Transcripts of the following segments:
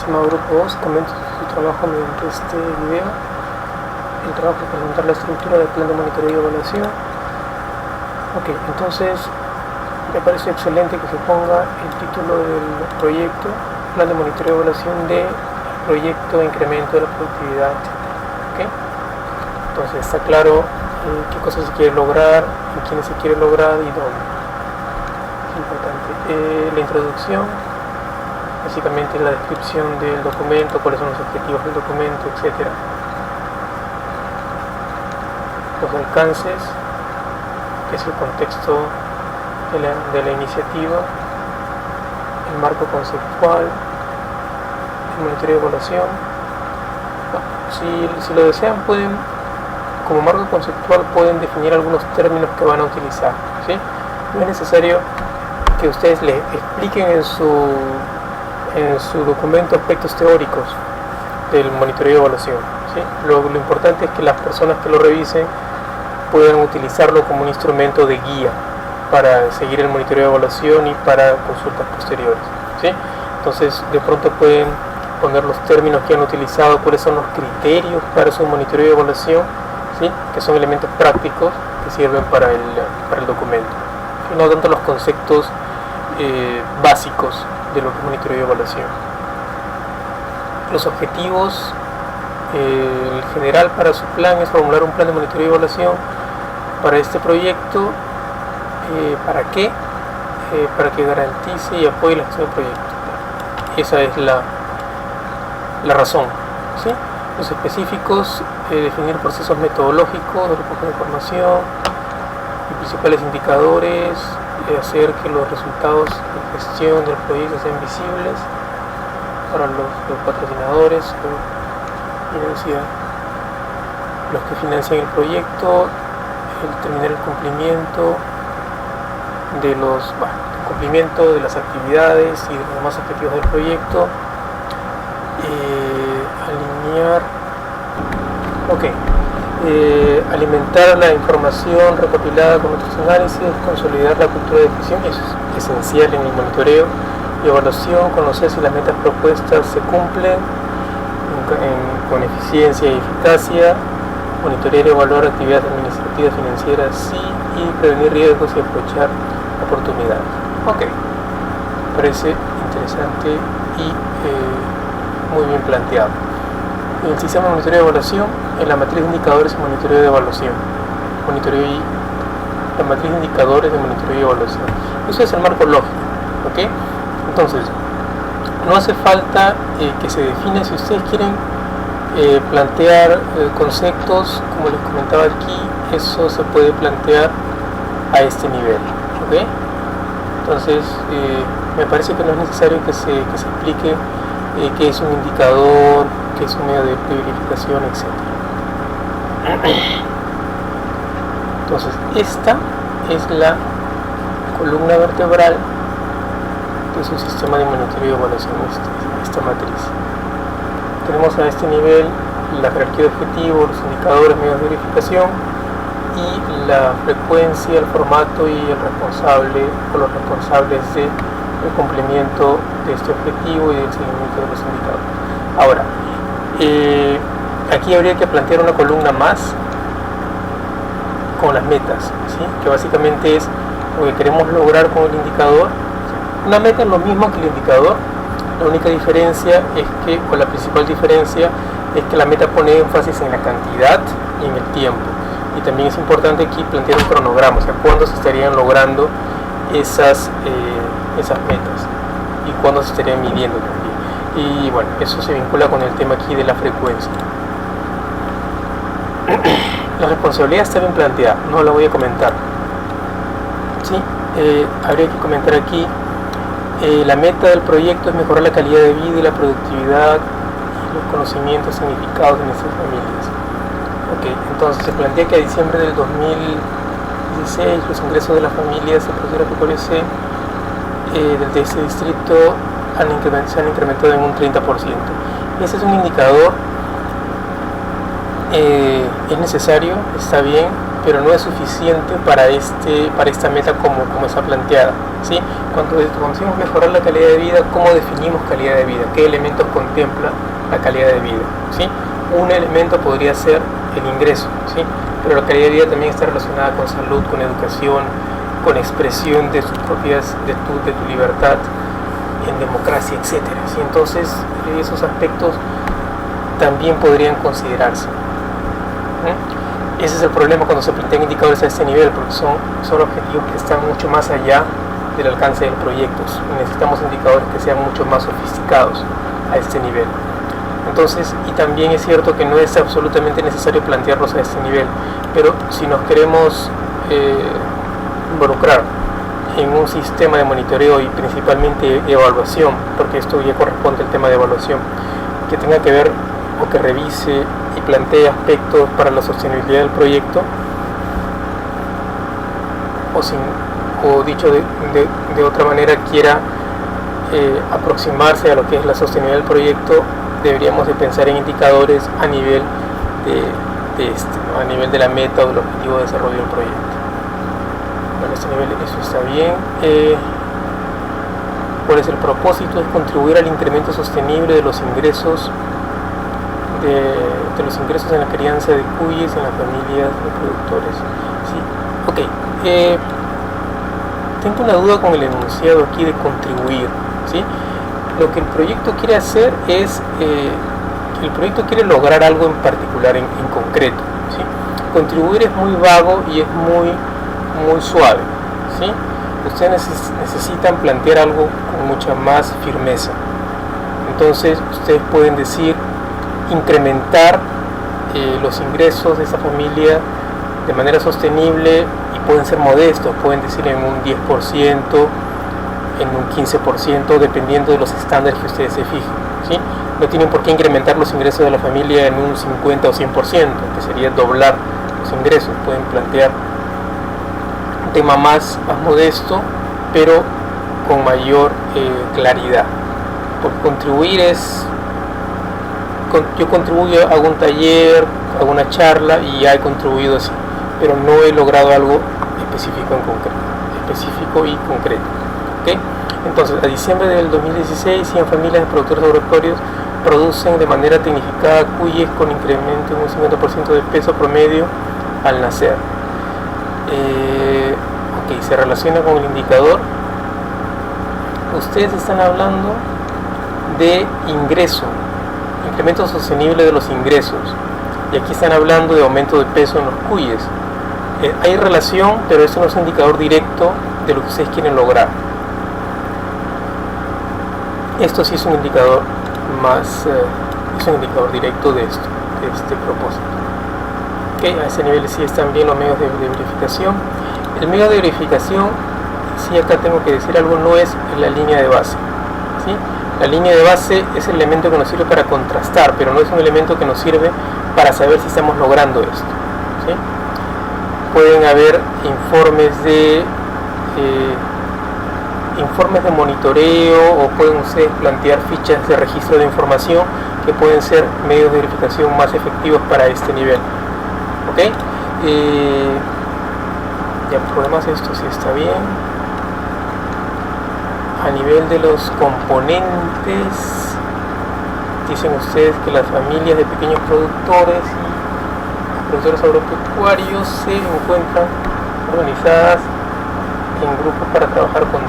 estimado grupo 2, comento su trabajo mediante este video. El trabajo es presentar la estructura del plan de monitoreo y evaluación. Ok, entonces me parece excelente que se ponga el título del proyecto, plan de monitoreo y evaluación de proyecto de incremento de la productividad, etc. ¿Okay? Entonces está claro qué cosas se quiere lograr, en quiénes se quiere lograr y dónde. Es importante. La introducción, básicamente la descripción del documento, cuáles son los objetivos del documento, etc. Los alcances, que es el contexto de la iniciativa, el marco conceptual, el monitoreo de evaluación. Si lo desean, pueden, como marco conceptual, pueden definir algunos términos que van a utilizar, ¿sí? No es necesario que ustedes le expliquen en su documento aspectos teóricos del monitoreo de evaluación, ¿sí? Lo importante es que las personas que lo revisen puedan utilizarlo como un instrumento de guía para seguir el monitoreo de evaluación y para consultas posteriores, ¿sí? Entonces de pronto pueden poner los términos que han utilizado, cuáles son los criterios para su monitoreo de evaluación, ¿sí? Que son elementos prácticos que sirven para el documento, y no tanto los conceptos básicos de lo que es monitoreo de evaluación. Los objetivos, el general para su plan es formular un plan de monitoreo y evaluación para este proyecto. ¿Para qué? Para que garantice y apoye la gestión del proyecto. Esa es la razón, ¿sí? Los específicos, definir procesos metodológicos de recoger información y principales indicadores, hacer que los resultados de gestión del proyecto sean visibles para los patrocinadores, los que financian el proyecto, terminar el cumplimiento de las actividades y de los demás objetivos del proyecto, alimentar la información recopilada con otros análisis, consolidar la cultura de gestión, eso es esencial en el monitoreo y evaluación, conocer si las metas propuestas se cumplen con eficiencia y eficacia, monitorear y evaluar actividades administrativas, financieras, sí, y prevenir riesgos y aprovechar oportunidades. Ok, parece interesante y muy bien planteado. En el sistema de monitoreo de evaluación, en la matriz de indicadores y monitoreo de evaluación, la matriz de indicadores de monitoreo y evaluación. Eso es el marco lógico, ¿ok? Entonces, no hace falta que se define. Si ustedes quieren plantear conceptos, como les comentaba aquí, eso se puede plantear a este nivel, ¿ok? Entonces, me parece que no es necesario que se explique qué es un indicador, qué es un medio de verificación, etc. Entonces, esta es la columna vertebral de su sistema de monitoreo y evaluación, esta matriz. Tenemos a este nivel la jerarquía de objetivos, los indicadores, medios de verificación y la frecuencia, el formato y el responsable o los responsables del cumplimiento de este objetivo y del seguimiento de los indicadores. Ahora, aquí habría que plantear una columna más con las metas, ¿sí? Que básicamente es lo que queremos lograr con el indicador. Una meta es lo mismo que el indicador, la única diferencia es que, o la principal diferencia, es que la meta pone énfasis en la cantidad y en el tiempo. Y también es importante aquí plantear un cronograma, o sea, cuándo se estarían logrando esas metas y cuándo se estarían midiendo también. Y bueno, eso se vincula con el tema aquí de la frecuencia. La responsabilidad está bien planteada, no la voy a comentar. Sí, habría que comentar aquí. La meta del proyecto es mejorar la calidad de vida y la productividad y los conocimientos significados de nuestras familias. Okay, entonces se plantea que a diciembre del 2016 los ingresos de las familias de productora pecuaria de ese distrito se han incrementado en un 30%. Ese es un indicador, es necesario, está bien, pero no es suficiente para esta meta como está planteada, ¿sí? Cuando decimos mejorar la calidad de vida, ¿cómo definimos calidad de vida? ¿Qué elementos contempla la calidad de vida? ¿Sí? Un elemento podría ser el ingreso, ¿sí? Pero la calidad de vida también está relacionada con salud, con educación, con expresión de sus propias, de tu libertad, en democracia, etcétera, ¿sí? Entonces esos aspectos también podrían considerarse. Ese es el problema cuando se plantean indicadores a este nivel, porque son objetivos que están mucho más allá del alcance del proyecto. Necesitamos indicadores que sean mucho más sofisticados a este nivel. Entonces, y también es cierto que no es absolutamente necesario plantearlos a este nivel, pero si nos queremos involucrar en un sistema de monitoreo y principalmente evaluación, porque esto ya corresponde al tema de evaluación, que tenga que ver o que revise y plantee aspectos para la sostenibilidad del proyecto, o dicho de otra manera, quiera aproximarse a lo que es la sostenibilidad del proyecto, deberíamos de pensar en indicadores a nivel ¿no? A nivel de la meta o del objetivo de desarrollo del proyecto. Bueno, a este nivel eso está bien. ¿Cuál es el propósito? Es contribuir al incremento sostenible de los ingresos de los ingresos en la crianza de cuyes en las familias de productores. ¿Sí? Ok, tengo una duda con el enunciado aquí de contribuir. ¿Sí? Lo que el proyecto quiere hacer es el proyecto quiere lograr algo en particular, en concreto. ¿Sí? Contribuir es muy vago y es muy suave. ¿Sí? Ustedes necesitan plantear algo con mucha más firmeza. Entonces ustedes pueden decir incrementar los ingresos de esa familia de manera sostenible, y pueden ser modestos, pueden decir en un 10%, en un 15%, dependiendo de los estándares que ustedes se fijen, ¿sí? No tienen por qué incrementar los ingresos de la familia en un 50 o 100%, que sería doblar los ingresos. Pueden plantear un tema más modesto, pero con mayor claridad, porque contribuir es: yo contribuyo, hago un taller, hago una charla y ya he contribuido así, pero no he logrado algo específico y concreto. ¿Okay? Entonces, a diciembre del 2016, 100 familias de productores agropecuarios producen de manera tecnificada cuyes con incremento en un 50% de peso promedio al nacer. Ok, se relaciona con el indicador. Ustedes están hablando de ingreso, incremento sostenible de los ingresos, y aquí están hablando de aumento de peso en los cuyes. Hay relación, pero eso no es un indicador directo de lo que ustedes quieren lograr. Esto sí es un indicador más, es un indicador directo de esto, de este propósito. Okay, a ese nivel sí están bien los medios de verificación. El medio de verificación, sí, acá tengo que decir algo, no es la línea de base, ¿sí? La línea de base es el elemento que nos sirve para contrastar, pero no es un elemento que nos sirve para saber si estamos logrando esto, ¿sí? Pueden haber informes de monitoreo, o pueden ustedes plantear fichas de registro de información que pueden ser medios de verificación más efectivos para este nivel. ¿Ok? Ya, por lo demás esto sí está bien. A nivel de los componentes, dicen ustedes que las familias de pequeños productores y productores agropecuarios se encuentran organizadas en grupos para trabajar con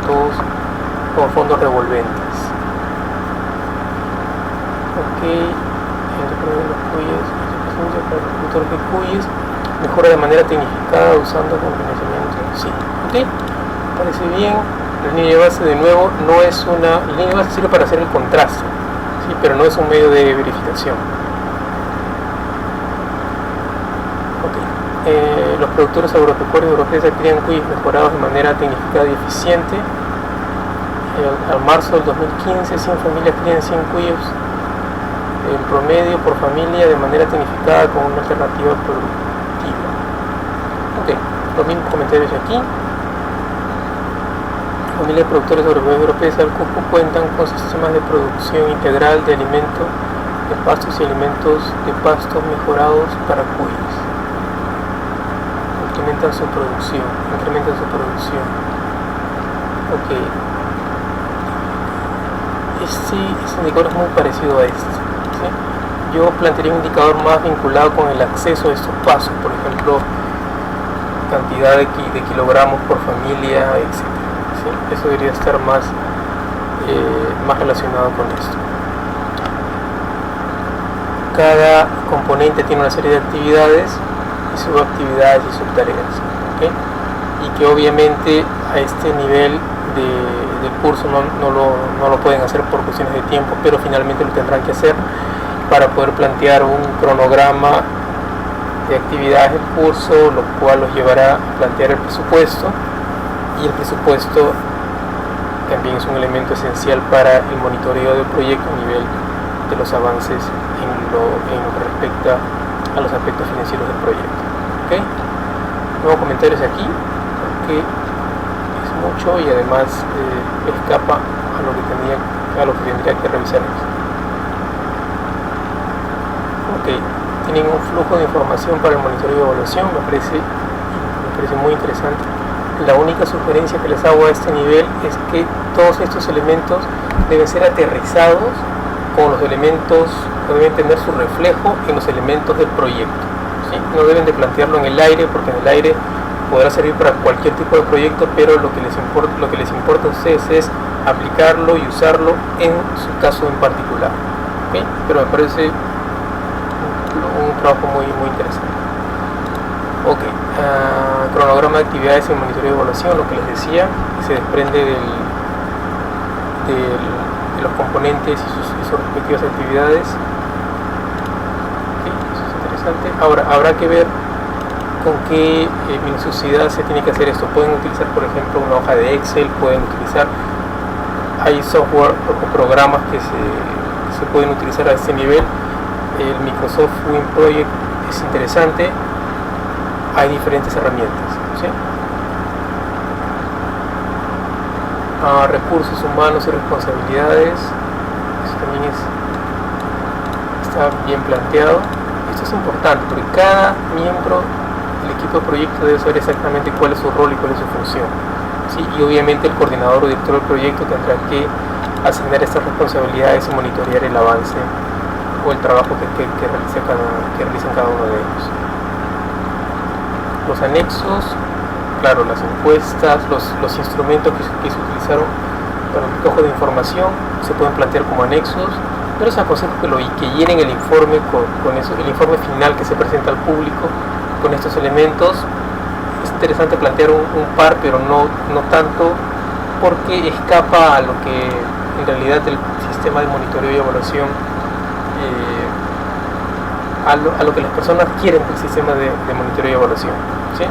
fondos revolventes. Ok, productores de cuyes mejora de manera tecnificada usando conocimiento. Sí, ok, parece bien. La línea de base, de nuevo, no es la línea de base sirve para hacer el contraste, ¿sí? Pero no es un medio de verificación. Okay. Los productores agropecuarios europeos crían cuyes mejorados de manera tecnificada y eficiente. Al marzo del 2015, 100 familias crían 100 cuyes en promedio por familia de manera tecnificada con una alternativa productiva. Ok, los mismos comentarios aquí. Familias de productores europeos al Cusco cuentan con sistemas de producción integral de alimentos de pastos y alimentos de pastos mejorados para cuyes. Ok, incrementan su producción. Ok. Este indicador es muy parecido a este, ¿sí? Yo plantearía un indicador más vinculado con el acceso a estos pasos, por ejemplo, cantidad de kilogramos por familia, etc. ¿Sí? Eso debería estar más relacionado con esto. Cada componente tiene una serie de actividades y subactividades y subtareas, ¿okay? Y que obviamente a este nivel del curso no lo pueden hacer por cuestiones de tiempo, pero finalmente lo tendrán que hacer para poder plantear un cronograma de actividades del curso, lo cual los llevará a plantear el presupuesto, y el presupuesto también es un elemento esencial para el monitoreo del proyecto a nivel de los avances en lo que respecta a los aspectos financieros del proyecto. ¿Okay? Nuevos comentarios aquí, porque es mucho y además escapa a lo que tendría que revisar. Ok, tienen un flujo de información para el monitoreo y evaluación, me parece muy interesante. La única sugerencia que les hago a este nivel es que todos estos elementos deben ser aterrizados con los elementos, deben tener su reflejo en los elementos del proyecto, ¿sí? No deben de plantearlo en el aire, porque en el aire podrá servir para cualquier tipo de proyecto, pero lo que les importa a ustedes es aplicarlo y usarlo en su caso en particular, ¿okay? Pero me parece un trabajo muy interesante. Ok, cronograma de actividades en monitoreo y evaluación, lo que les decía, se desprende de los componentes y sus respectivas actividades. Okay, eso es interesante. Ahora, habrá que ver con qué minuciosidad se tiene que hacer esto. Pueden utilizar, por ejemplo, una hoja de Excel, hay software o programas que se pueden utilizar a este nivel. El Microsoft Win Project es interesante, hay diferentes herramientas, ¿sí? Recursos humanos y responsabilidades, eso también está bien planteado. Esto es importante porque cada miembro del equipo de proyecto debe saber exactamente cuál es su rol y cuál es su función, ¿sí? Y obviamente el coordinador o director del proyecto tendrá que asignar estas responsabilidades y monitorear el avance o el trabajo que realizan cada uno de ellos. Los anexos, claro, las encuestas, los instrumentos que se utilizaron para el recojo de información se pueden plantear como anexos. Yo les aconsejo que llenen el informe con eso, el informe final que se presenta al público con estos elementos. Es interesante plantear un par, pero no tanto, porque escapa a lo que en realidad el sistema de monitoreo y evaluación, a lo que las personas quieren del sistema de monitoreo y evaluación, ¿sí?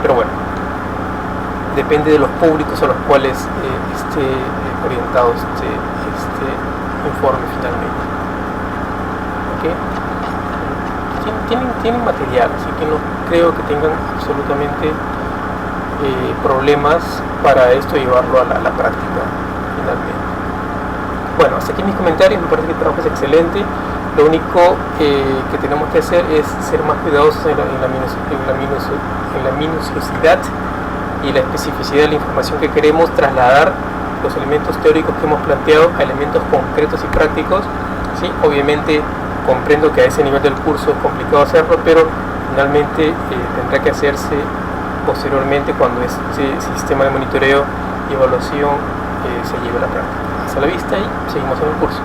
Pero bueno, depende de los públicos a los cuales esté orientado este informe finalmente. ¿Okay? Tienen material, así que no creo que tengan absolutamente problemas para esto llevarlo a la práctica finalmente. Bueno, hasta aquí mis comentarios. Me parece que el trabajo es excelente. Lo único que tenemos que hacer es ser más cuidadosos en la minuciosidad y la especificidad de la información que queremos trasladar, los elementos teóricos que hemos planteado a elementos concretos y prácticos, ¿sí? Obviamente comprendo que a ese nivel del curso es complicado hacerlo, pero finalmente tendrá que hacerse posteriormente cuando este sistema de monitoreo y evaluación se lleve a la práctica. Hasta la vista y seguimos en el curso.